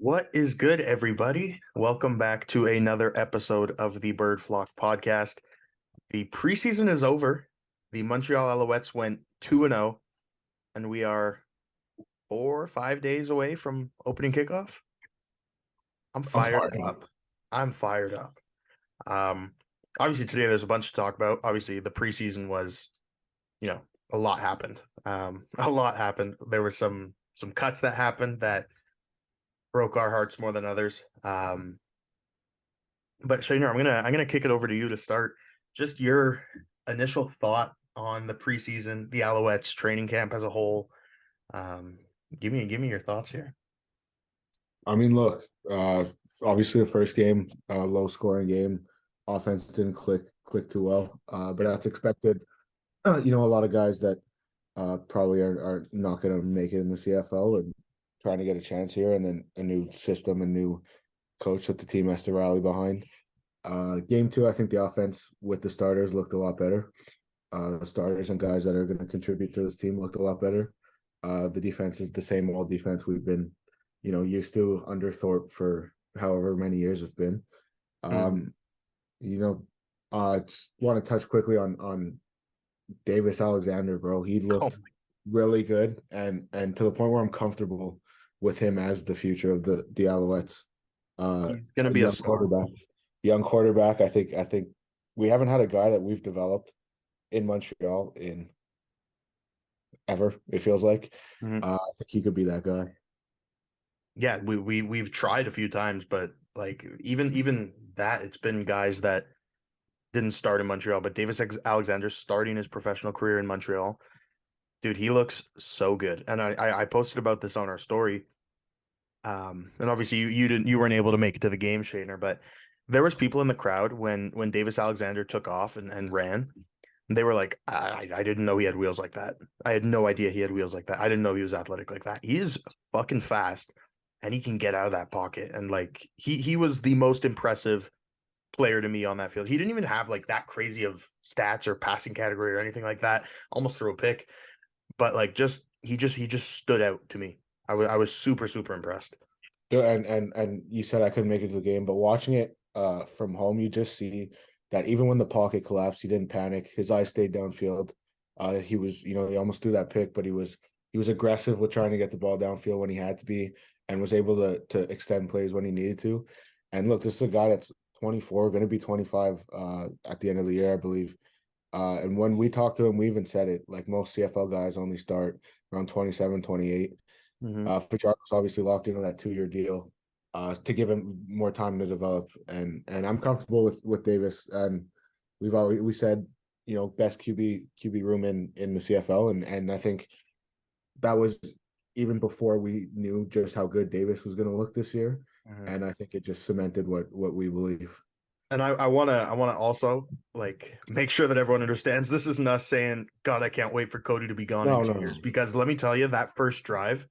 What is good, everybody? Welcome back to another episode of the Bird Flock podcast. The preseason is over. The Montreal Alouettes went 2-0, and we are 4 or 5 days away from opening kickoff. I'm I'm fired fired up. up. I'm fired up. Obviously today there's a bunch to talk about. Obviously the preseason was, a lot happened. A lot happened. There were some cuts that happened that broke our hearts more than others. But Shayne, I'm gonna kick it over to you to start. Just your initial thought on the preseason, the Alouettes training camp as a whole. Um, give me your thoughts here. I mean, look, obviously the first game, low scoring game, offense didn't click too well, but that's expected. A lot of guys that probably are not going to make it in the CFL and trying to get a chance here, and then a new system, a new coach that the team has to rally behind. Game two, I think the offense with the starters looked a lot better. The starters and guys that are going to contribute to this team looked a lot better. The defense is the same old defense we've been, used to under Thorpe for however many years it's been. Mm. Just want to touch quickly on Davis Alexander, bro. He Oh, looked really good, and to the point where I'm comfortable with him as the future of the Alouettes. he's gonna A be a young star. quarterback. Young quarterback. I think we haven't had a guy that we've developed in Montreal in ever. It feels like. Mhm. I think he could be that guy. Yeah, we've tried a few times, but like even that, it's been guys that didn't start in Montreal. But Alexander starting his professional career in Montreal, dude, he looks so good. And I posted about this on our story. And obviously you weren't able to make it to the game, Shaner, but there was people in the crowd when Davis Alexander took off and ran. And they were like, I didn't know he had wheels like that. I had no idea he had wheels like that. I didn't know he was athletic like that. He is fucking fast and he can get out of that pocket. And like he was the most impressive player to me on that field. He didn't even have like that crazy of stats or passing category or anything like that. Almost threw a pick, but like he just stood out to me. I was super impressed. Yeah, and you said I couldn't make it to the game, but watching it from home, you just see that even when the pocket collapsed, he didn't panic. His eyes stayed downfield. He was, he almost threw that pick, but he was aggressive with trying to get the ball downfield when he had to be, and was able to extend plays when he needed to. And look, this is a guy that's 24, going to be 25 at the end of the year, I believe. And when we talked to him, we even said it, like most CFL guys only start around 27, 28. Mm-hmm. Fajardo's obviously locked into that 2-year deal to give him more time to develop, and I'm comfortable with Davis. And we said, best QB room in the CFL, and I think that was even before we knew just how good Davis was going to look this year, Mm-hmm. and I think it just cemented what we believe. And I wanna also like make sure that everyone understands this isn't us saying, God, I can't wait for Cody to be gone in No, 2 years. no, Because let me tell you, that first drive,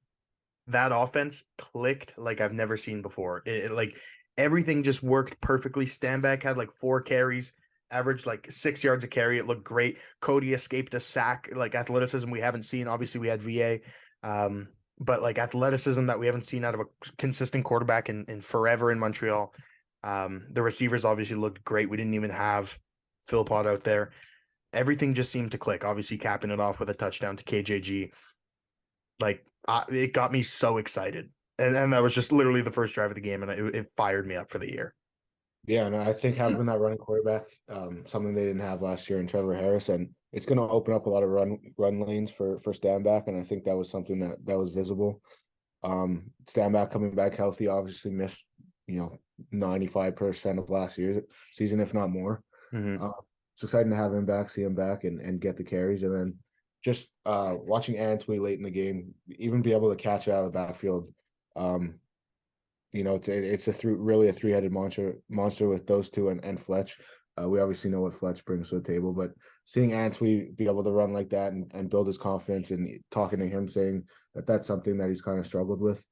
that offense clicked like I've never seen before. Like everything just worked perfectly. Standback had like 4 carries, averaged like 6 yards a carry. It looked great. Cody escaped a sack, like athleticism we haven't seen. Obviously, we had VA, but like athleticism that we haven't seen out of a consistent quarterback in forever in Montreal. The receivers obviously looked great. We didn't even have Philpott out there. Everything just seemed to click. Obviously, capping it off with a touchdown to KJG. Like it got me so excited, and that was just literally the first drive of the game, and it fired me up for the year. Yeah, and I think having that running quarterback, something they didn't have last year in Trevor Harris, and it's going to open up a lot of run lanes for Stanback, and I think that was something that was visible. Stanback coming back healthy, obviously missed 95% of last year's season, if not more. Mm-hmm. Uh, it's exciting to have him back, see him back, and get the carries, and then just watching Antwi late in the game, even be able to catch it out of the backfield. Um, it's really a three-headed monster with those two and Fletch. We obviously know what Fletch brings to the table, but seeing Antwi be able to run like that and build his confidence, and talking to him saying that's something that he's kind of struggled with,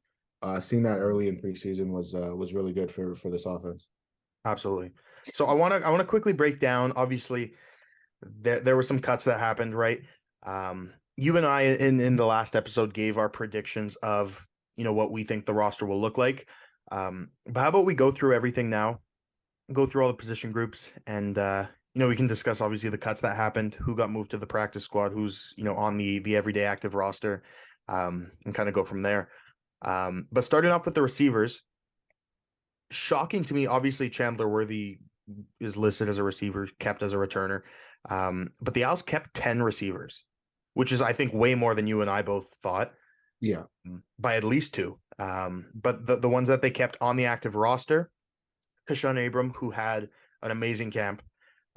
seeing that early in preseason was really good for this offense. Absolutely. So I want to quickly break down. Obviously, there were some cuts that happened, right? You and I in the last episode gave our predictions of what we think the roster will look like. But how about we go through everything now, go through all the position groups, and we can discuss obviously the cuts that happened, who got moved to the practice squad, who's on the everyday active roster, and kind of go from there. But starting off with the receivers, shocking to me, obviously Chandler Worthy is listed as a receiver, kept as a returner. But the Owls kept 10 receivers, which is, I think, way more than you and I both thought, Yeah. by at least two. But the ones that they kept on the active roster, Kashan Abram, who had an amazing camp,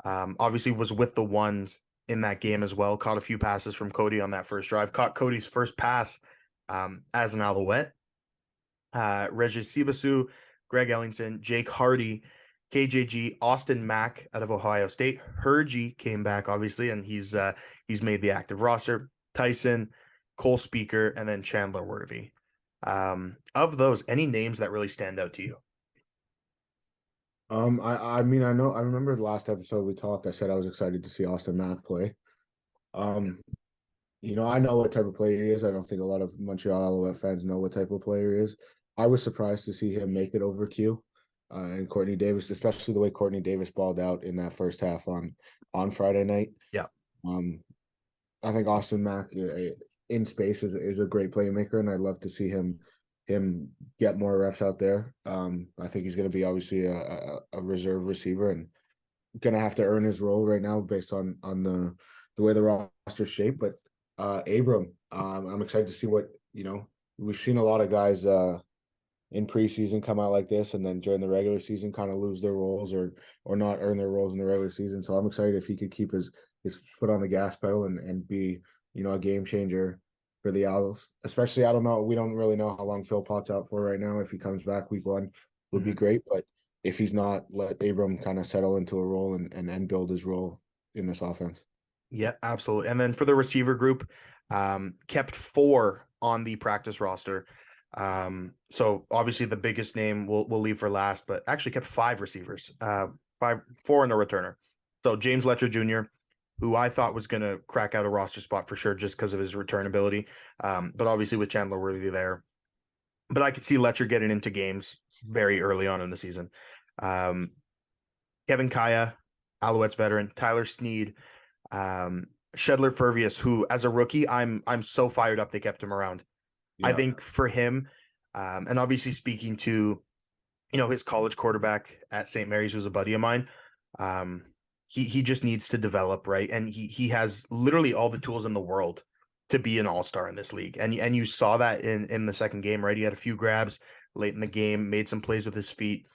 obviously was with the ones in that game as well, caught a few passes from Cody on that first drive, caught Cody's first pass as an Alouette. Regis Sibasu, Greg Ellington, Jake Hardy, KJG, Austin Mack out of Ohio State. Hergy came back, obviously, and he's made the active roster. Tyson, Cole Speaker, and then Chandler Worthy. Of those, any names that really stand out to you? I mean, I remember the last episode we talked. I said I was excited to see Austin Mack play. Um, I know what type of player he is. I don't think a lot of Montreal Alouette fans know what type of player he is. I was surprised to see him make it over Q, and Courtney Davis, especially the way Courtney Davis balled out in that first half on Friday night. Yeah. Um, I think Austin Mack in space is a great playmaker, and I'd love to see him get more reps out there. I think he's going to be obviously a reserve receiver and going to have to earn his role right now based on the way the roster's shaped. But Abram, I'm excited to see what we've seen a lot of guys in preseason come out like this, and then during the regular season kind of lose their roles or not earn their roles in the regular season. So I'm excited if he could keep his foot on the gas pedal and be a game changer for the Owls. Especially, I don't know, we don't really know how long Phil Potts out for right now. If he comes back week 1, would be great. But if he's not, let Abram kind of settle into a role and build his role in this offense. Yeah, absolutely. And then for the receiver group, kept 4 on the practice roster. So obviously the biggest name we'll leave for last, but actually kept 5 receivers, 4 in a returner. So James Letcher Jr., who I thought was going to crack out a roster spot for sure just because of his return ability. But obviously with Chandler Worthy there, but I could see Letcher getting into games very early on in the season. Kevin Kaya, Alouettes veteran, Tyler Sneed, Shedler Furvius, who as a rookie, I'm so fired up they kept him around. Yeah. I think for him, and obviously speaking to his college quarterback at St. Mary's, who's a buddy of mine, he just needs to develop, right? And he has literally all the tools in the world to be an all-star in this league. And you saw that in the second game, right? He had a few grabs late in the game, made some plays with his feet.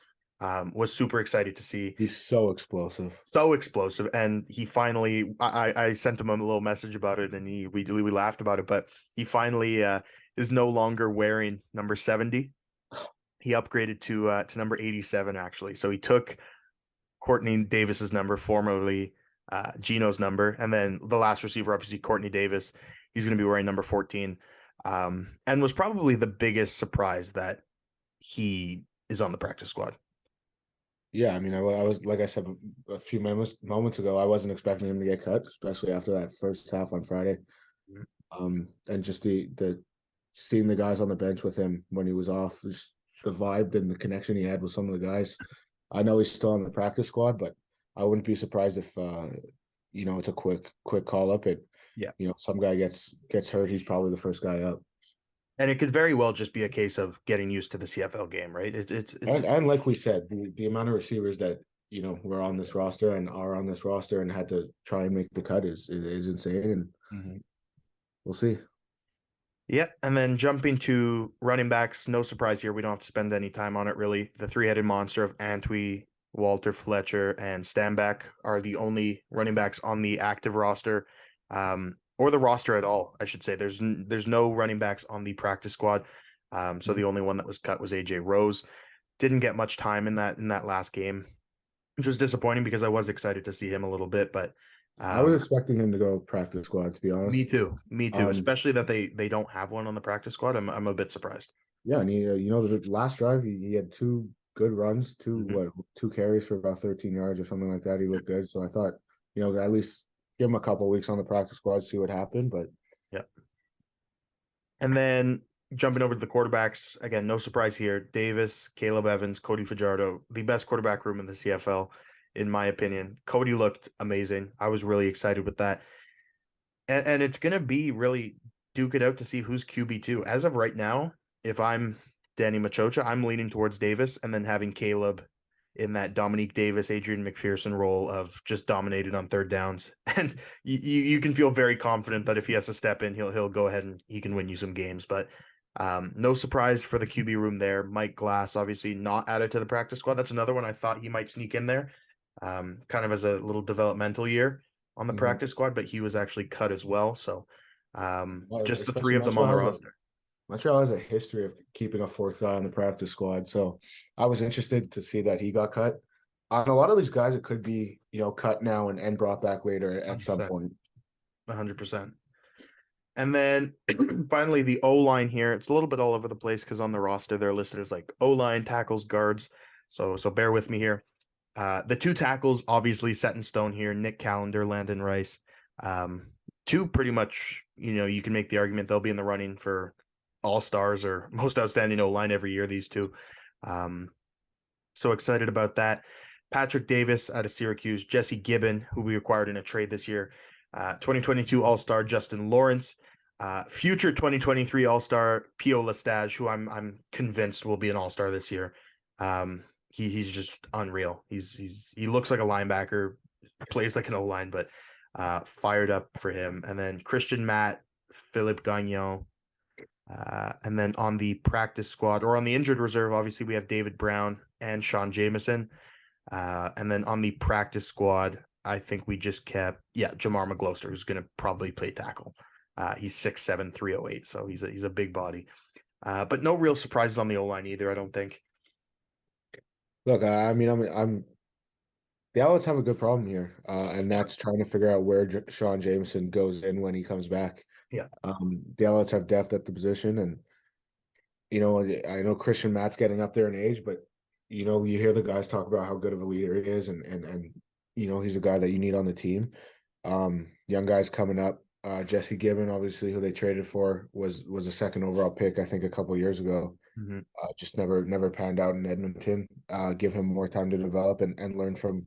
Was super excited to see. He's so explosive. So explosive. And he finally, I sent him a little message about it, and we laughed about it, but he finally is no longer wearing number 70. He upgraded to number 87, actually. So he took Courtney Davis's number, formerly Gino's number, and then the last receiver, obviously Courtney Davis, he's going to be wearing number 14, and was probably the biggest surprise that he is on the practice squad. Yeah, I mean, I was, like I said a few moments ago, I wasn't expecting him to get cut, especially after that first half on Friday. And just the seeing the guys on the bench with him when he was off, just the vibe and the connection he had with some of the guys. I know he's still on the practice squad, but I wouldn't be surprised if it's a quick call up. Some guy gets hurt, he's probably the first guy up. And it could very well just be a case of getting used to the CFL game, right? It's and like we said, the amount of receivers that were on this roster and are on this roster and had to try and make the cut is insane, and we'll see. Yeah, and then jumping to running backs, no surprise here. We don't have to spend any time on it, really. The 3-headed monster of Antwi, Walter Fletcher, and Stanback are the only running backs on the active roster, or the roster at all, I should say. There's no running backs on the practice squad. So the only one that was cut was AJ Rose. Didn't get much time in that last game, which was disappointing because I was excited to see him a little bit, but I was expecting him to go practice squad, to be honest. Me too. Especially that they don't have one on the practice squad. I'm a bit surprised. Yeah, and he, the last drive he had 2 good runs, 2 carries for about 13 yards or something like that. He looked good, so I thought, at least give him a couple weeks on the practice squad, see what happened. But yeah. And then jumping over to the quarterbacks, again, no surprise here. Davis, Caleb Evans, Cody Fajardo, the best quarterback room in the CFL, in my opinion. Cody looked amazing. I was really excited with that. And it's going to be really duke it out to see who's QB2. As of right now, if I'm Danny Machocha, I'm leaning towards Davis and then having Caleb in that Dominique Davis, Adrian McPherson role of just dominated on third downs. And you can feel very confident that if he has to step in, he'll go ahead and he can win you some games. But no surprise for the QB room there. Mike Glass, obviously not added to the practice squad. That's another one I thought he might sneak in there, kind of as a little developmental year on the Mhm. practice squad, but he was actually cut as well. So Well, just the three especially of them on the roster. Montreal has a history of keeping a fourth guy on the practice squad. So I was interested to see that he got cut. On a lot of these guys, it could be, cut now and brought back later at some 100%. point. 100%. And then finally, the O line here. It's a little bit all over the place because on the roster they're listed as like O line, tackles, guards. So bear with me here. The two tackles obviously set in stone here. Nick Callender, Landon Rice. Two pretty much. You can make the argument they'll be in the running for all stars or most outstanding O line every year. These two. So excited about that. Patrick Davis out of Syracuse, Jesse Gibbon, who we acquired in a trade this year, 2022 All-Star Justin Lawrence, future 2023 All-Star Pio Lestage, who I'm convinced will be an All-Star this year. He's just unreal. He looks like a linebacker, plays like an O-line, but fired up for him. And then Christian Matt, Philippe Gagnon, and then on the practice squad or on the injured reserve, obviously we have David Brown and Sean Jameson. And then on the practice squad, I think we just kept, Jamar McGloster, who's going to probably play tackle. He's 6'7", 308, so he's a big body. But no real surprises on the O-line either, I don't think. Look, I mean, I'm the Alouettes have a good problem here, and that's trying to figure out where Sean Jameson goes in when he comes back. Yeah. The Alouettes have depth at the position, and I know Christian Matt's getting up there in age, but you hear the guys talk about how good of a leader he is, and he's a guy that you need on the team. Young guys coming up. Jesse Gibbon, obviously, who they traded for, was a second overall pick, I think, a couple years ago. Mm-hmm. Just never panned out in Edmonton. Give him more time to develop and learn from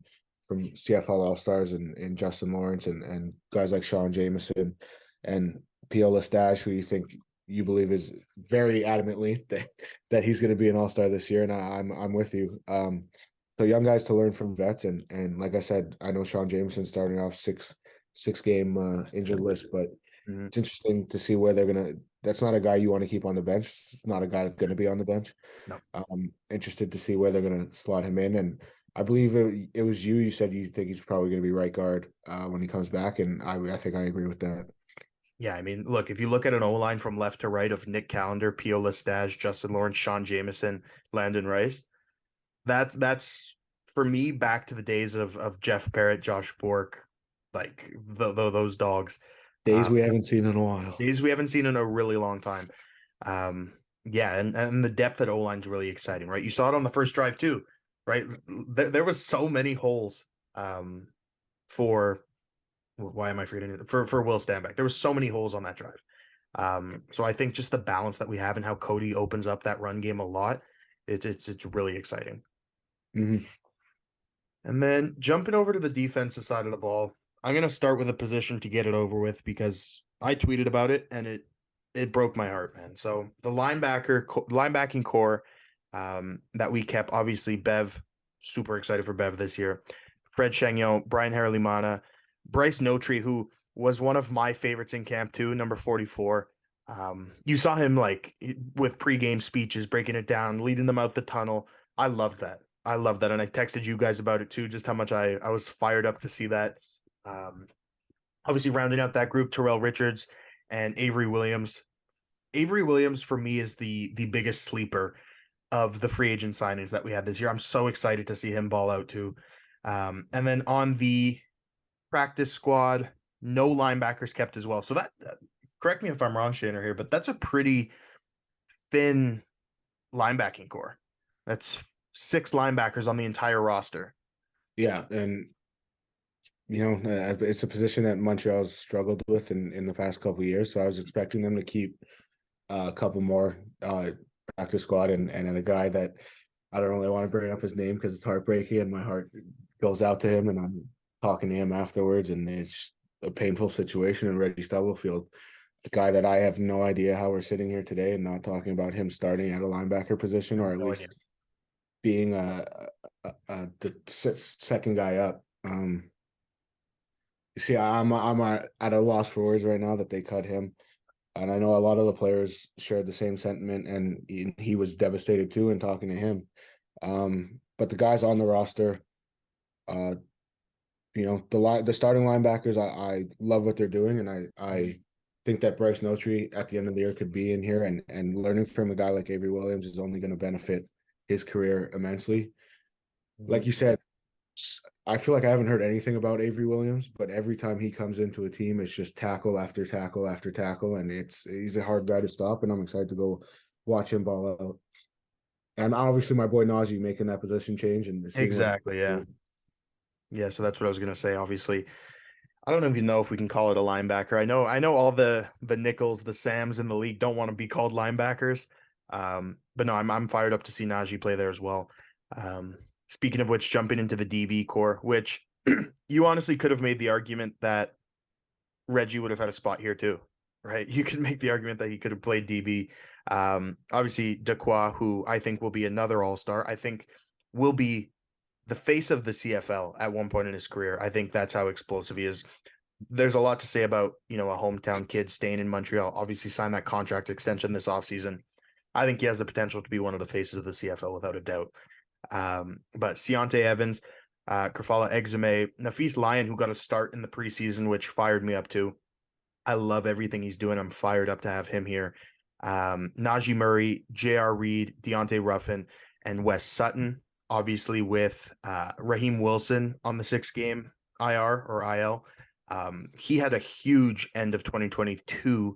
CFL All Stars and Justin Lawrence and guys like Sean Jameson and Pio Lestage, who you believe is very adamantly that he's going to be an All Star this year, and I'm with you. So young guys to learn from vets, and like I said, I know Sean Jameson starting off six game injured list, but Mm-hmm. it's interesting to see where they're gonna. That's not a guy you want to keep on the bench. It's not a guy that's going to be on the bench. No. Interested to see where they're going to slot him in, and I believe it was you. You said you think he's probably going to be right guard when he comes back, and I think I agree with that. Yeah, I mean, look, if you look at an O-line from left to right of Nick Callender, Pio Lestage, Justin Lawrence, Sean Jameson, Landon Rice, that's for me back to the days of Jeff Barrett, Josh Bork, like those dogs. Days we haven't seen in a while. Days we haven't seen in a really long time. Yeah, and the depth at O-line is really exciting, right? You saw it on the first drive too, right? There was so many holes for why am I forgetting it? For Will Stanback. There was so many holes on that drive. So I think just the balance that we have and how Cody opens up that run game a lot, it's really exciting. Mm-hmm. And then jumping over to the defensive side of the ball, I'm going to start with a position to get it over with because I tweeted about it and it broke my heart, man. So the linebacking core that we kept, obviously Bev, super excited for Bev this year. Fred Chagnon, Brian Haralimana, Bryce Notree, who was one of my favorites in camp too, number 44. You saw him like with pregame speeches, breaking it down, leading them out the tunnel. I loved that. I love that. And I texted you guys about it too, just how much I was fired up to see that. Obviously rounding out that group, Terrell Richards and Avery Williams. Avery Williams for me is the biggest sleeper of the free agent signings that we had this year. I'm so excited to see him ball out too. And then on the practice squad, no linebackers kept as well. So that correct me if I'm wrong, Shayne, here, but that's a pretty thin linebacking core. That's 6 linebackers on the entire roster. Yeah, and it's a position that Montreal's struggled with in the past couple of years. So I was expecting them to keep a couple more practice squad, and a guy that I don't really want to bring up his name because it's heartbreaking, and my heart goes out to him, and I'm talking to him afterwards, and it's just a painful situation in Reggie Stubblefield, the guy that I have no idea how we're sitting here today and not talking about him starting at a linebacker position, or at No idea. least being the second guy up. You see, I'm at a loss for words right now that they cut him, and I know a lot of the players shared the same sentiment, and he was devastated too. In talking to him, but the guys on the roster, uh, the starting linebackers, I love what they're doing, and I think that Bryce Notary at the end of the year could be in here, and learning from a guy like Avery Williams is only going to benefit his career immensely. Like Mhm. you said, I feel like I haven't heard anything about Avery Williams, but every time he comes into a team, it's just tackle after tackle after tackle, and he's a hard guy to stop, and I'm excited to go watch him ball out. And obviously, my boy Najee making that position change and seeing what he Exactly. Yeah. do. Yeah. So that's what I was gonna say. Obviously, I don't even know if we can call it a linebacker. I know all the Nichols, the Sams in the league don't want to be called linebackers. But no, I'm fired up to see Najee play there as well. Speaking of which, jumping into the DB core, which you honestly could have made the argument that Reggie would have had a spot here too, right? You could make the argument that he could have played DB. Obviously, Dequa, who I think will be another All Star, I think will be the face of the CFL at one point in his career. I think that's how explosive he is. There's a lot to say about, a hometown kid staying in Montreal, obviously signed that contract extension this offseason. I think he has the potential to be one of the faces of the CFL without a doubt. But Keontae Evans, Kerfala Exume, Nafis Lyon, who got a start in the preseason, which fired me up too. I love everything he's doing. I'm fired up to have him here. Najee Murray, J.R. Reed, Deontay Ruffin, and Wes Sutton, obviously with Raheem Wilson on the 6 game IR or IL. He had a huge end of 2022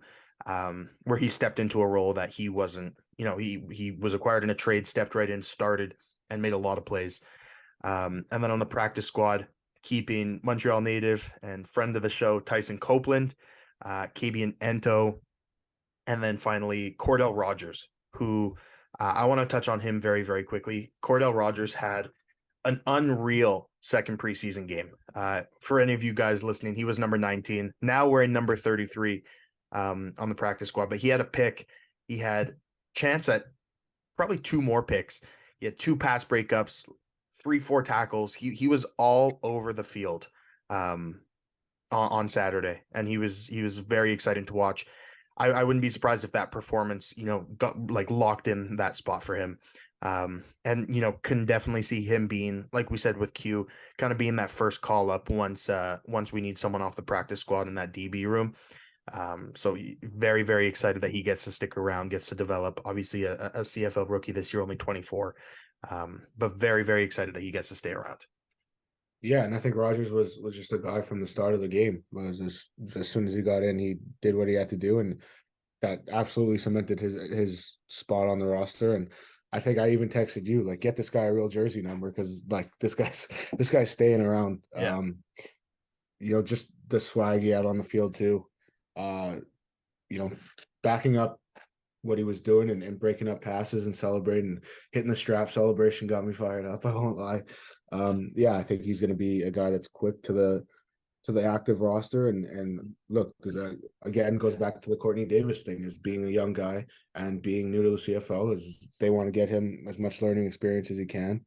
where he stepped into a role that he wasn't, he was acquired in a trade, stepped right in, started, and made a lot of plays. And then on the practice squad, keeping Montreal native and friend of the show, Tyson Copeland, Kabian Ento, and then finally Cordell Rogers, who I want to touch on him very, very quickly. Cordell Rogers had an unreal second preseason game. For any of you guys listening, he was number 19. Now we're in number 33 on the practice squad, but he had a pick. He had chance at probably two more picks. He had two pass breakups, 3, 4 tackles. He was all over the field on Saturday, and he was very exciting to watch. I wouldn't be surprised if that performance, got like locked in that spot for him. And can definitely see him being, like we said with Q, kind of being that first call up once we need someone off the practice squad in that DB room. So very, very excited that he gets to stick around, gets to develop. Obviously, a CFL rookie this year, only 24, but very, very excited that he gets to stay around. Yeah, and I think Rogers was just a guy from the start of the game. Was as soon as he got in, he did what he had to do, and that absolutely cemented his spot on the roster. And I think I even texted you like, get this guy a real jersey number because like this guy's staying around. Yeah. Just the swag he had on the field too. Uh, you know, backing up what he was doing and breaking up passes and celebrating, hitting the strap celebration got me fired up. I won't lie. Yeah, I think he's going to be a guy that's quick to the active roster and look again goes back to the Courtney Davis thing as being a young guy and being new to the CFL is they want to get him as much learning experience as he can.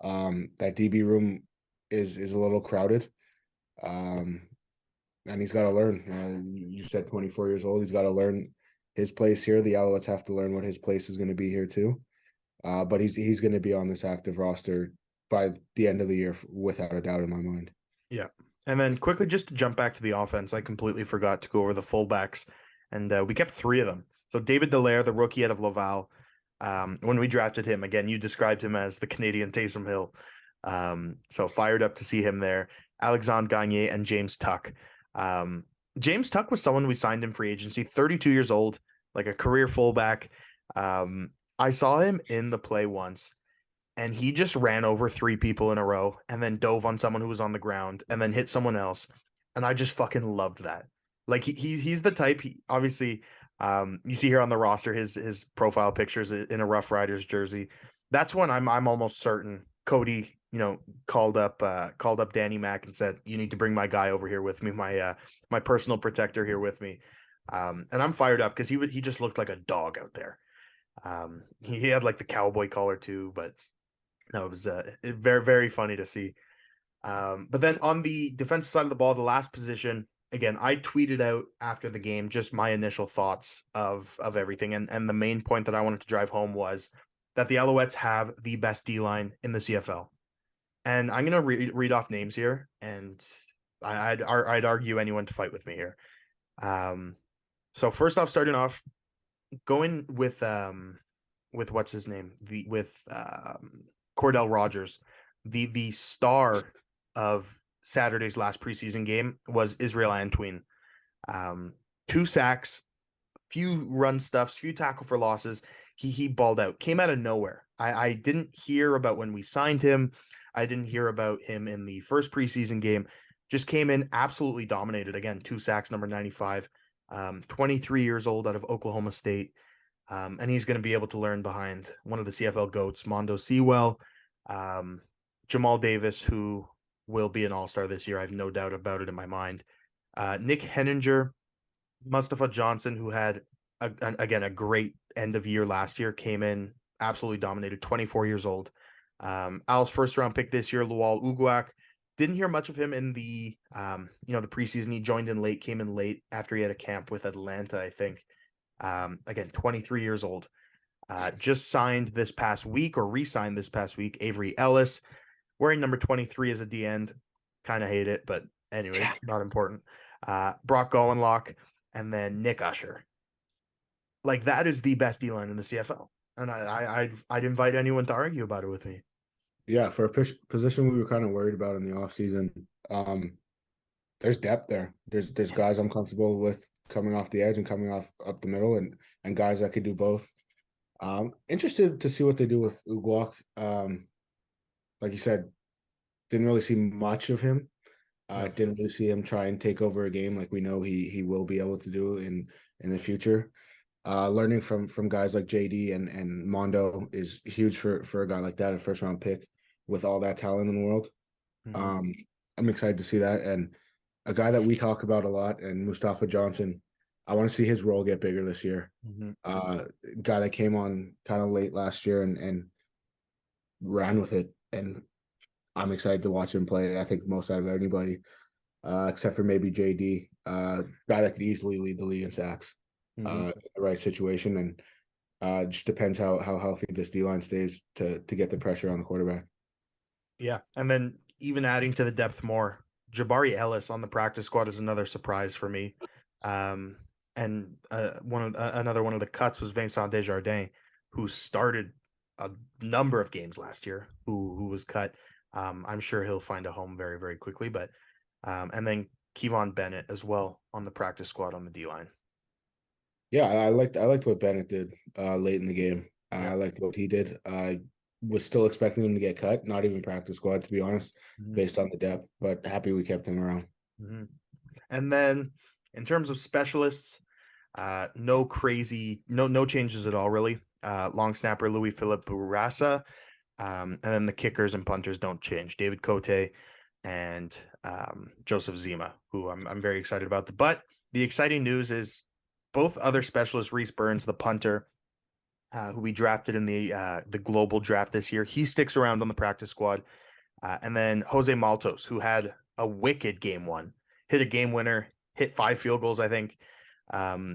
That DB room is a little crowded. Um, and he's got to learn. You said 24 years old. He's got to learn his place here. The Alouettes have to learn what his place is going to be here too. But he's going to be on this active roster by the end of the year without a doubt in my mind. Yeah. And then quickly, just to jump back to the offense, I completely forgot to go over the fullbacks, and we kept 3 of them. So David Dallaire, the rookie out of Laval, when we drafted him, again, you described him as the Canadian Taysom Hill. So fired up to see him there. Alexandre Gagne and James Tuck. James Tuck was someone we signed in free agency, 32 years old, like a career fullback. I saw him in the play once, and he just ran over 3 people in a row and then dove on someone who was on the ground and then hit someone else. And I just fucking loved that. Like he's the type, obviously You see here on the roster his profile pictures in a Rough Riders jersey. That's when I'm almost certain Cody, called up Danny Mac and said, "You need to bring my guy over here with me, my personal protector here with me." And I'm fired up because he just looked like a dog out there. He had like the cowboy collar too, but no, it was very very funny to see. But then on the defensive side of the ball, the last position, again, I tweeted out after the game just my initial thoughts of everything, and the main point that I wanted to drive home was that the Alouettes have the best D line in the CFL, and I'm gonna read off names here, and I'd argue anyone to fight with me here. So first off, starting off, going with what's his name, Cordell Rogers, the star of Saturday's last preseason game was Israel Antwin. 2 sacks, few run stuffs, few tackle for losses. He balled out, came out of nowhere. I didn't hear about when we signed him. I didn't hear about him in the first preseason game. Just came in, absolutely dominated. Again, 2 sacks, number 95. 23 years old, out of Oklahoma State. And he's going to be able to learn behind one of the CFL GOATs, Mondo Sewell, Jamal Davis, who will be an all-star this year. I have no doubt about it in my mind. Nick Henninger, Mustafa Johnson, who had, again, a great end of year last year, came in, absolutely dominated, 24 years old. Al's first-round pick this year, Lual Uguak. Didn't hear much of him in the preseason. He joined in late, came in late after he had a camp with Atlanta, I think. Again, 23 years old. Just signed this past week, or re-signed this past week, Avery Ellis, wearing number 23 as a D end. Kind of hate it, but anyways, not important. Brock Gowenlock, and then Nick Usher. Like, that is the best D line in the CFL, and I'd invite anyone to argue about it with me. Yeah, for a position we were kind of worried about in the offseason, there's depth there. There's guys I'm comfortable with coming off the edge and coming off up the middle, and guys that could do both. Interested to see what they do with Uguak. Like you said, didn't really see much of him. Didn't really see him try and take over a game like we know he will be able to do in the future. Learning from guys like JD and Mondo is huge for a guy like that, a first round pick with all that talent in the world. Mm-hmm. I'm excited to see that. And a guy that we talk about a lot, and Mustafa Johnson, I want to see his role get bigger this year. Mm-hmm. Guy that came on kind of late last year and ran with it. And I'm excited to watch him play. I think most out of anybody, except for maybe JD, guy that could easily lead the league in sacks, in the right situation. And just depends how healthy this D line stays to get the pressure on the quarterback. Yeah, and then even adding to the depth more, Jabari Ellis on the practice squad is another surprise for me. And another one of the cuts was Vincent Desjardins, who started a number of games last year, who was cut. I'm sure he'll find a home very, very quickly. But and then Kevon Bennett as well on the practice squad on the D line. Yeah, I liked what Bennett did late in the game. Yeah. I liked what he did. I was still expecting him to get cut, not even practice squad, to be honest, based on the depth, but happy we kept him around. And then in terms of specialists, no changes at all, really. Long snapper Louis Philippe Bourassa, and then the kickers and punters don't change. David Cote and Joseph Zima, who I'm very excited about. But the exciting news is both other specialists, Reese Burns, the punter, who we drafted in the global draft this year, he sticks around on the practice squad. And then Jose Maltos, who had a wicked game one, hit a game winner, hit 5 field goals, I think.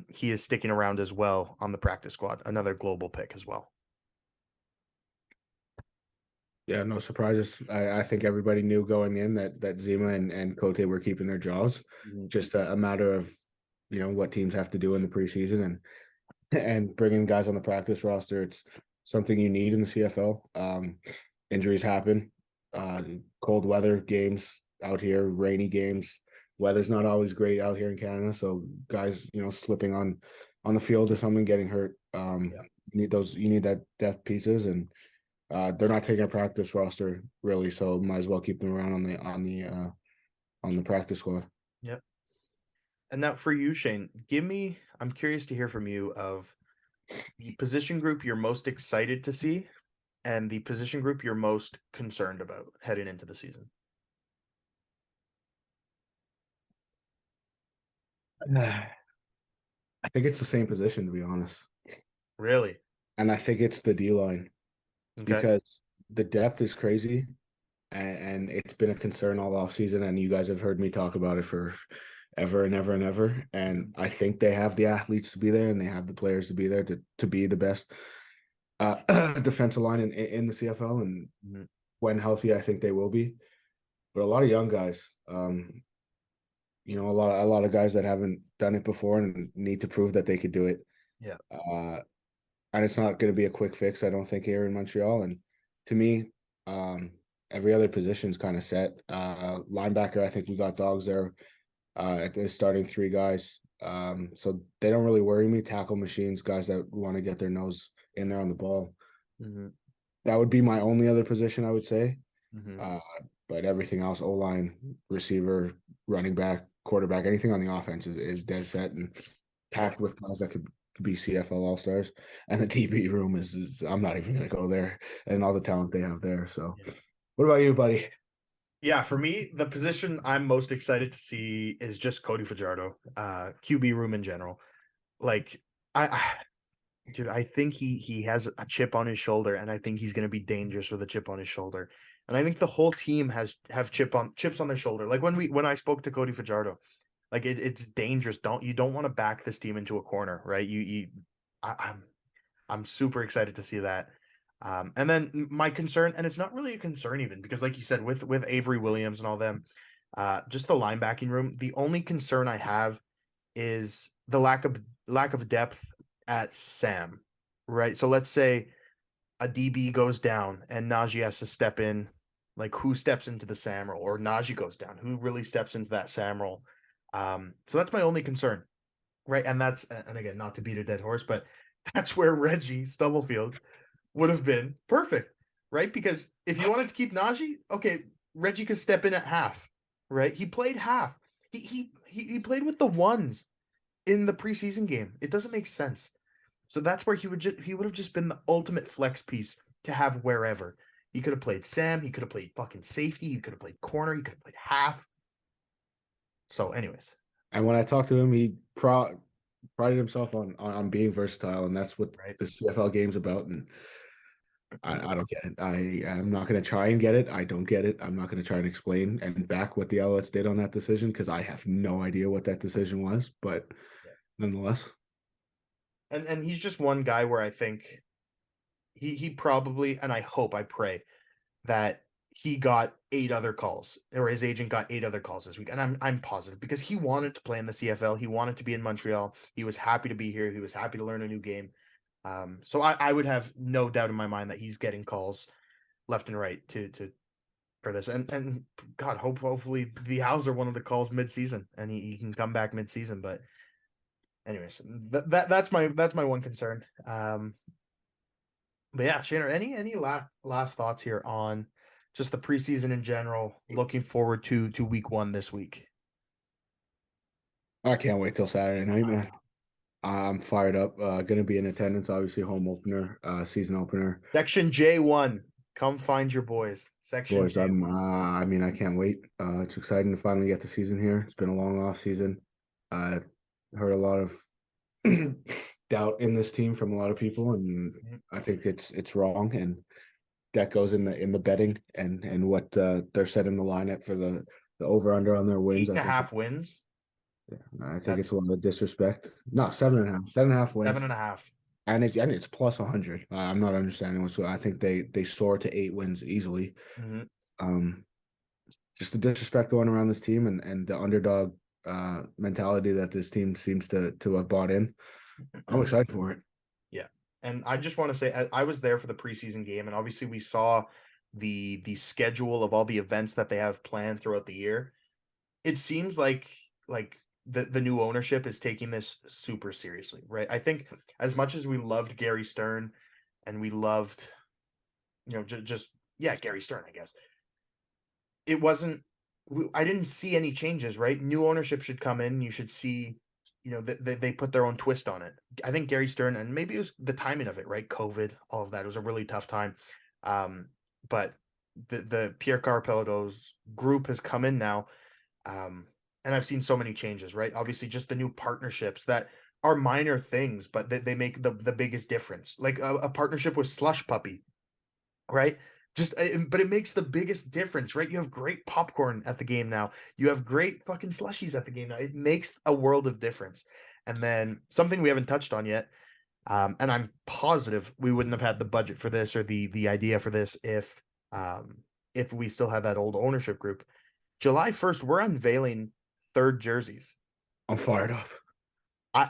He is sticking around as well on the practice squad, another global pick as well. Yeah, no surprises. I think everybody knew going in that Zima and Cote were keeping their jobs. Just a matter of what teams have to do in the preseason and bringing guys on the practice roster. It's something you need in the CFL. Injuries happen. Cold weather games out here, rainy games. Weather's not always great out here in Canada, so guys, slipping on the field or something, getting hurt. You need that depth pieces, and they're not taking a practice roster really, so might as well keep them around on the practice squad. Yep. And now for you, Shane, I'm curious to hear from you of the position group you're most excited to see and the position group you're most concerned about heading into the season. I think it's the same position, to be honest. Really? And I think it's the D line Okay. because the depth is crazy, and it's been a concern all off season. And you guys have heard me talk about it for ever and ever and ever. And I think they have the athletes to be there, and they have the players to be there to be the best defensive line in the CFL. And Mhm. when healthy, I think they will be. But a lot of young guys, a lot of guys that haven't done it before and need to prove that they could do it. Yeah. And it's not going to be a quick fix, I don't think, here in Montreal. And to me, um, every other position is kind of set. Linebacker, I think we got dogs there at the starting three guys. So they don't really worry me. Tackle machines, guys that want to get their nose in there on the ball. Mm-hmm. That would be my only other position, I would say. Mm-hmm. Uh, but everything else, O line, receiver, running back, quarterback, anything on the offense is dead set and Yeah. packed with guys that could be CFL All Stars. And the DB room is I'm not even going to go there, and all the talent they have there. So, Yeah. what about you, buddy? Yeah, for me, the position I'm most excited to see is just Cody Fajardo, QB room in general. Like, I dude, I think he has a chip on his shoulder, and I think he's going to be dangerous with a chip on his shoulder. And I think the whole team have chips on their shoulder. Like when I spoke to Cody Fajardo, like it's dangerous. You don't want to back this team into a corner, right? I, I'm I'm super excited to see that. And then my concern, and it's not really a concern even because, like you said, with Avery Williams and all them, just the linebacking room. The only concern I have is the lack of depth at Sam, right? So let's say a DB goes down and Najee has to step in. Like who steps into the Sam role, or Najee goes down? Who really steps into that Sam role? So that's my only concern, right? And again, not to beat a dead horse, but that's where Reggie Stubblefield would have been perfect, right? Because if you wanted to keep Najee, okay, Reggie could step in at half, right? He played half. He played with the ones in the preseason game. It doesn't make sense. So that's where he would have just been the ultimate flex piece to have wherever. He could have played Sam. He could have played fucking safety. He could have played corner. He could have played half. So, anyways, And when I talked to him, he prided himself on being versatile, and that's what right? the CFL game's about. And I don't get it. I'm not going to try and get it. I don't get it. I'm not going to try and explain and back what the Alouettes did on that decision because I have no idea what that decision was. But Yeah. nonetheless, And he's just one guy where I think he probably, and I pray that he got 8 other calls, or his agent got 8 other calls this week. And I'm positive because he wanted to play in the CFL. He wanted to be in Montreal. He was happy to be here. He was happy to learn a new game. So I would have no doubt in my mind that he's getting calls left and right to for this. And God, hopefully the Owls are one of the calls mid-season and he can come back mid-season. But anyways, that's my one concern. But yeah, Shane, any last thoughts here on just the preseason in general? Looking forward to week one this week. I can't wait till Saturday night, man. I'm fired up. Going to be in attendance, obviously, home opener, season opener. Section J1, come find your boys. Section Boys, I'm. J1. I mean, I can't wait. It's exciting to finally get the season here. It's been a long off season. I heard a lot of doubt in this team from a lot of people, and I think it's wrong. And that goes in the betting and what they're setting the line at for the over under on their wins. Eight and a half wins. I think That's it's a lot of disrespect. No, 7.5, 7.5 wins, 7.5. and it's plus 100. I'm not understanding what's. I think they soar to 8 wins easily. Mm-hmm. Um, just the disrespect going around this team and the underdog mentality that this team seems to have bought in. I'm excited for it. Yeah. And I just want to say I was there for the preseason game, and obviously we saw the schedule of all the events that they have planned throughout the year. It seems like the new ownership is taking this super seriously, right? I think as much as we loved Gary Stern and we loved, just yeah, Gary Stern, I guess. It wasn't I didn't see any changes, right? New ownership should come in. You should see, they put their own twist on it. I think Gary Stern, and maybe it was the timing of it, right? COVID, all of that. It was a really tough time. But the Pierre Carpelto's group has come in now. And I've seen so many changes, right? Obviously, just the new partnerships that are minor things, but they make the biggest difference. Like a partnership with Slush Puppy, right? But it makes the biggest difference, right? You have great popcorn at the game now. You have great fucking slushies at the game now. It makes a world of difference. And then something we haven't touched on yet, and I'm positive we wouldn't have had the budget for this or the idea for this if we still had that old ownership group. July 1st, we're unveiling third jerseys. I'm fired up. I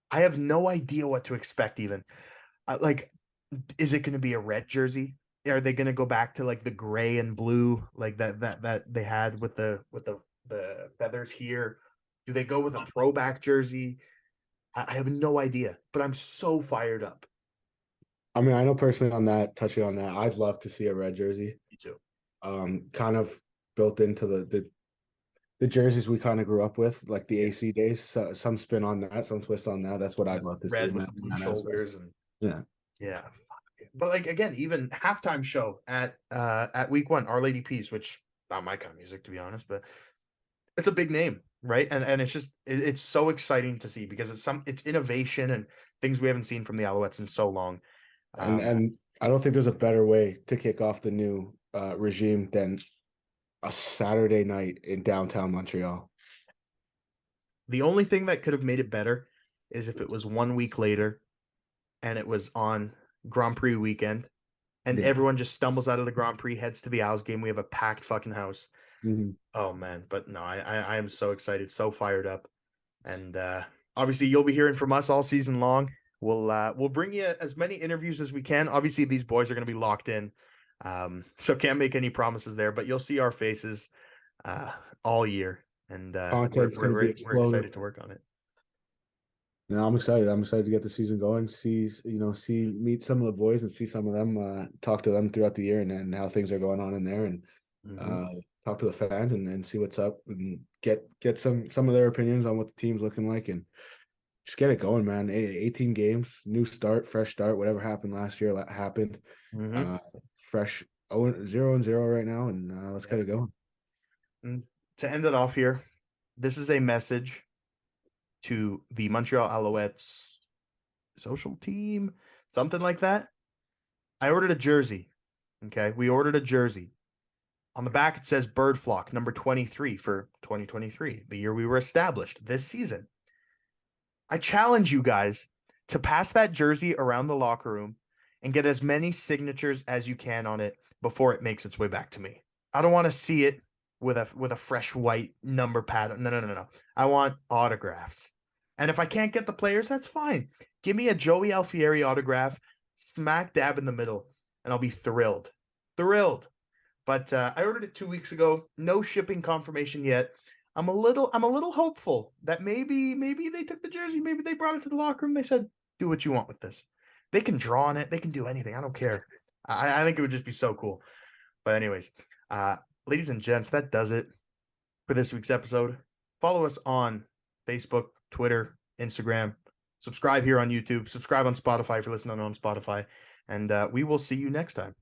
I have no idea what to expect even. Like, is it going to be a red jersey? Are they going to go back to like the gray and blue like that they had with the feathers here? Do they go with a throwback jersey? I have no idea, but I'm so fired up. I mean, I know personally on that, touching on that, I'd love to see a red jersey. Me too. Kind of built into the jerseys we kind of grew up with, like the AC days. So, some spin on that, some twist on that. That's what I'd love to see Red in with the in blue that aspect. shoulders and Yeah. yeah. But like again, even halftime show at week one, Our Lady Peace, which not my kind of music to be honest, but it's a big name, right? And it's just it's so exciting to see because it's innovation and things we haven't seen from the Alouettes in so long. And I don't think there's a better way to kick off the new regime than a Saturday night in downtown Montreal. The only thing that could have made it better is if it was 1 week later and it was on Grand Prix weekend and Yeah. everyone just stumbles out of the Grand Prix, heads to the Owls game. We have a packed fucking house. Mhm. Oh man, but no, I am so excited, so fired up, and obviously you'll be hearing from us all season long. We'll bring you as many interviews as we can. Obviously, these boys are going to be locked in, so can't make any promises there. But you'll see our faces uh, all year, and Content's going to be we're exploding. excited to work on it. No, I'm excited. I'm excited to get the season going. Meet some of the boys and see some of them. Talk to them throughout the year and how things are going on in there, and Mm-hmm. uh, talk to the fans and see what's up and get some of their opinions on what the team's looking like and just get it going, man. 18 games, new start, fresh start. Whatever happened last year, that happened. Mm-hmm. Uh, fresh 0-0 right now, and let's get it going. And to end it off here, this is a message to the Montreal Alouettes social team, something like that. I ordered a jersey. Okay, we ordered a jersey. On the back, it says Bird Flock number 23 for 2023, the year we were established this season. I challenge you guys to pass that jersey around the locker room and get as many signatures as you can on it before it makes its way back to me. I don't want to see it with a fresh white number pad. No. I want autographs. And if I can't get the players, that's fine. Give me a Joey Alfieri autograph, smack dab in the middle, and I'll be thrilled. Thrilled. But I ordered it 2 weeks ago. No shipping confirmation yet. I'm a little hopeful that maybe they took the jersey, maybe they brought it to the locker room. They said, "Do what you want with this." They can draw on it. They can do anything. I don't care. I think it would just be so cool. But anyways, uh, ladies and gents, that does it for this week's episode. Follow us on Facebook, Twitter, Instagram. Subscribe here on YouTube. Subscribe on Spotify if you're listening on Spotify. And we will see you next time.